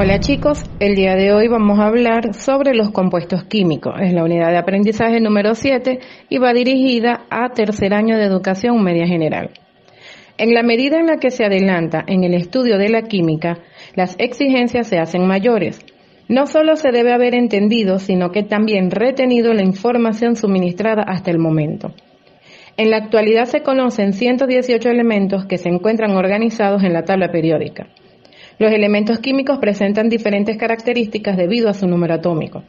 Hola chicos, el día de hoy vamos a hablar sobre los compuestos químicos. Es la unidad de aprendizaje número 7 y va dirigida a tercer año de educación media general. En la medida en la que se adelanta en el estudio de la química, las exigencias se hacen mayores. No solo se debe haber entendido, sino que también retenido la información suministrada hasta el momento. En la actualidad se conocen 118 elementos que se encuentran organizados en la tabla periódica. Los elementos químicos presentan diferentes características debido a su número atómico.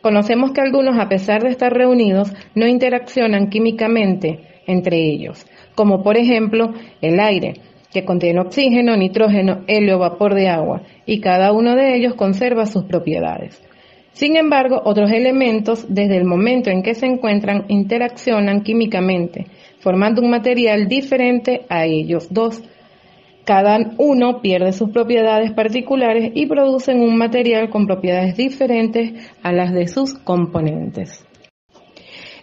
Conocemos que algunos, a pesar de estar reunidos, no interaccionan químicamente entre ellos, como por ejemplo el aire, que contiene oxígeno, nitrógeno, helio, vapor de agua, y cada uno de ellos conserva sus propiedades. Sin embargo, otros elementos, desde el momento en que se encuentran, interaccionan químicamente, formando un material diferente a ellos dos. Cada uno pierde sus propiedades particulares y producen un material con propiedades diferentes a las de sus componentes.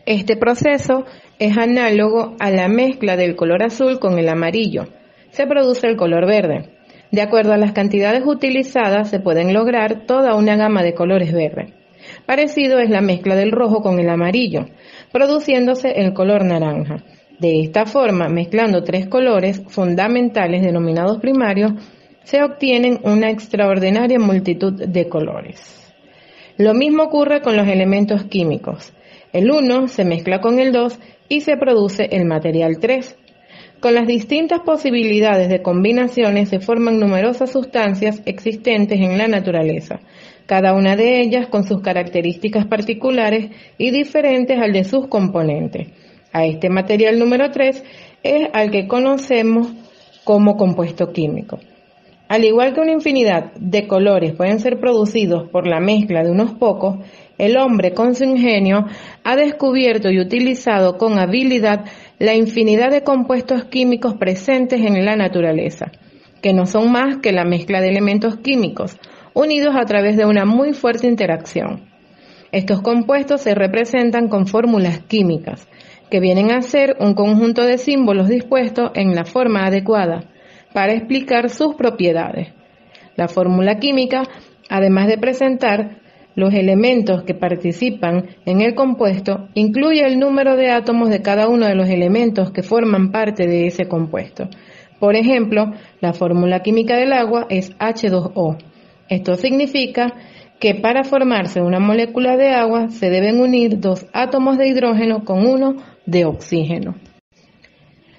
Este proceso es análogo a la mezcla del color azul con el amarillo. Se produce el color verde. De acuerdo a las cantidades utilizadas, se pueden lograr toda una gama de colores verdes. Parecido es la mezcla del rojo con el amarillo, produciéndose el color naranja. De esta forma, mezclando tres colores fundamentales denominados primarios, se obtienen una extraordinaria multitud de colores. Lo mismo ocurre con los elementos químicos. El 1 se mezcla con el 2 y se produce el material 3. Con las distintas posibilidades de combinaciones se forman numerosas sustancias existentes en la naturaleza, cada una de ellas con sus características particulares y diferentes al de sus componentes. A este material número 3 es al que conocemos como compuesto químico. Al igual que una infinidad de colores pueden ser producidos por la mezcla de unos pocos, el hombre con su ingenio ha descubierto y utilizado con habilidad la infinidad de compuestos químicos presentes en la naturaleza, que no son más que la mezcla de elementos químicos, unidos a través de una muy fuerte interacción. Estos compuestos se representan con fórmulas químicas, que vienen a ser un conjunto de símbolos dispuestos en la forma adecuada para explicar sus propiedades. La fórmula química, además de presentar los elementos que participan en el compuesto, incluye el número de átomos de cada uno de los elementos que forman parte de ese compuesto. Por ejemplo, la fórmula química del agua es H2O. Esto significa que para formarse una molécula de agua se deben unir dos átomos de hidrógeno con uno de oxígeno.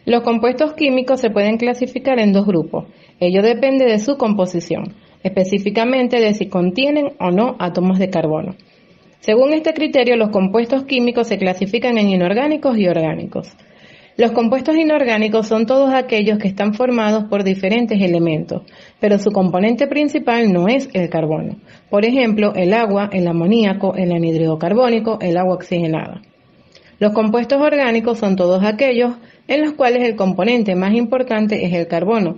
Los compuestos químicos se pueden clasificar en dos grupos. Ello depende de su composición, específicamente de si contienen o no átomos de carbono. Según este criterio, los compuestos químicos se clasifican en inorgánicos y orgánicos. Los compuestos inorgánicos son todos aquellos que están formados por diferentes elementos, pero su componente principal no es el carbono. Por ejemplo, el agua, el amoníaco, el anhídrido carbónico, el agua oxigenada. Los compuestos orgánicos son todos aquellos en los cuales el componente más importante es el carbono.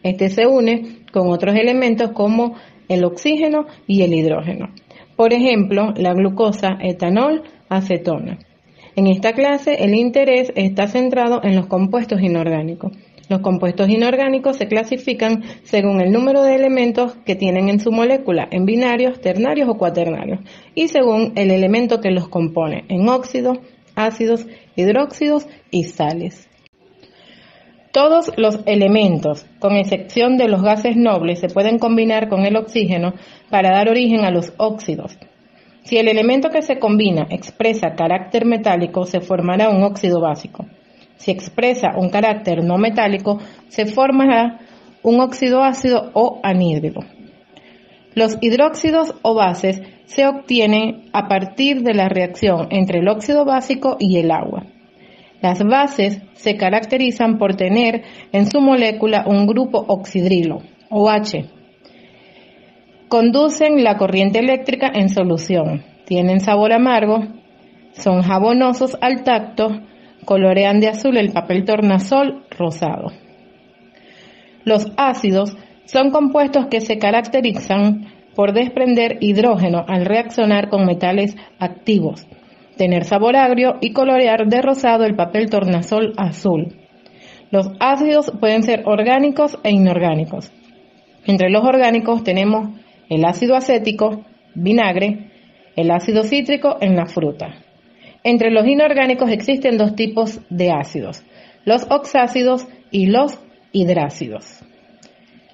Este se une con otros elementos como el oxígeno y el hidrógeno. Por ejemplo, la glucosa, etanol, acetona. En esta clase, el interés está centrado en los compuestos inorgánicos. Los compuestos inorgánicos se clasifican según el número de elementos que tienen en su molécula, en binarios, ternarios o cuaternarios, y según el elemento que los compone, en óxidos, ácidos, hidróxidos y sales. Todos los elementos, con excepción de los gases nobles, se pueden combinar con el oxígeno para dar origen a los óxidos. Si el elemento que se combina expresa carácter metálico, se formará un óxido básico. Si expresa un carácter no metálico, se formará un óxido ácido o anhídrido. Los hidróxidos o bases se obtienen a partir de la reacción entre el óxido básico y el agua. Las bases se caracterizan por tener en su molécula un grupo oxidrilo, OH. Conducen la corriente eléctrica en solución, tienen sabor amargo, son jabonosos al tacto, colorean de azul el papel tornasol rosado. Los ácidos son compuestos que se caracterizan por desprender hidrógeno al reaccionar con metales activos, tener sabor agrio y colorear de rosado el papel tornasol azul. Los ácidos pueden ser orgánicos e inorgánicos. Entre los orgánicos tenemos el ácido acético, vinagre, el ácido cítrico en la fruta. Entre los inorgánicos existen dos tipos de ácidos, los oxácidos y los hidrácidos.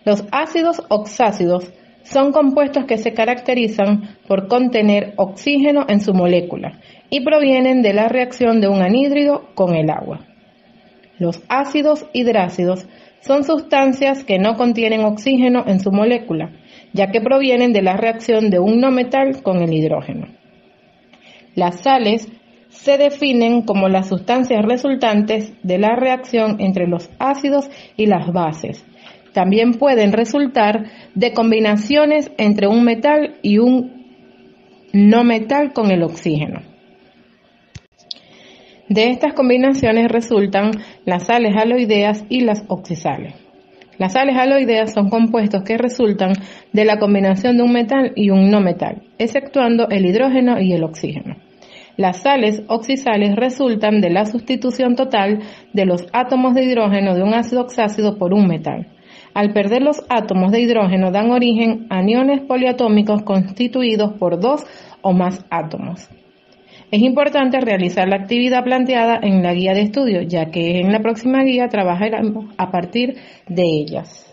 Los ácidos oxácidos son compuestos que se caracterizan por contener oxígeno en su molécula y provienen de la reacción de un anhídrido con el agua. Los ácidos hidrácidos son sustancias que no contienen oxígeno en su molécula, ya que provienen de la reacción de un no metal con el hidrógeno. Las sales se definen como las sustancias resultantes de la reacción entre los ácidos y las bases. También pueden resultar de combinaciones entre un metal y un no metal con el oxígeno. De estas combinaciones resultan las sales haloideas y las oxisales. Las sales haloideas son compuestos que resultan de la combinación de un metal y un no metal, exceptuando el hidrógeno y el oxígeno. Las sales oxisales resultan de la sustitución total de los átomos de hidrógeno de un ácido oxácido por un metal. Al perder los átomos de hidrógeno dan origen a aniones poliatómicos constituidos por dos o más átomos. Es importante realizar la actividad planteada en la guía de estudio, ya que en la próxima guía trabajaremos a partir de ellas.